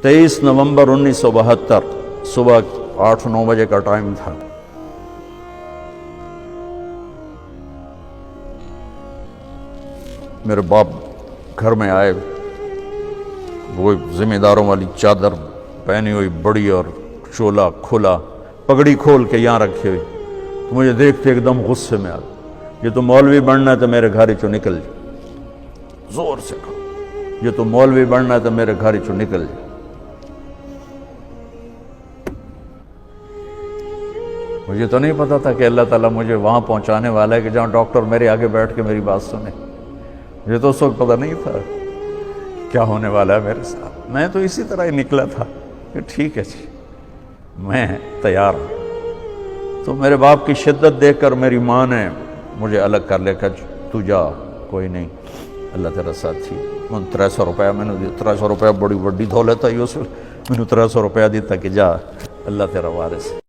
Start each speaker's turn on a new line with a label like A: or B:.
A: 23 نومبر 1972 صبح 8-9 بجے کا ٹائم تھا۔ میرے باپ گھر میں آئے، وہ ذمہ داروں والی چادر پہنی ہوئی بڑی اور چولا کھلا، پگڑی کھول کے یہاں رکھی ہوئی، تو مجھے دیکھتے ایک دم غصے میں آ گیا، یہ تو مولوی بننا ہے تو میرے گھر چو نکل جائے، زور سے کہا یہ تو مولوی بننا ہے تو میرے گھر چو نکل جائے۔ مجھے تو نہیں پتا تھا کہ اللہ تعالیٰ مجھے وہاں پہنچانے والا ہے کہ جہاں ڈاکٹر میرے آگے بیٹھ کے میری بات سنے۔ مجھے تو اس وقت پتہ نہیں تھا کیا ہونے والا ہے میرے ساتھ، میں تو اسی طرح ہی نکلا تھا کہ ٹھیک ہے جی میں تیار ہوں۔ تو میرے باپ کی شدت دیکھ کر میری ماں نے مجھے الگ کر لیا کہ تو جا، کوئی نہیں، اللہ تیرا ساتھ تھی۔ 300 روپیہ میں نے دیا، 300 روپیہ بڑی بڑی دولت آئی اس میں، میں نے 300 روپیہ دیتا کہ جا اللہ تیرا وارث ہے۔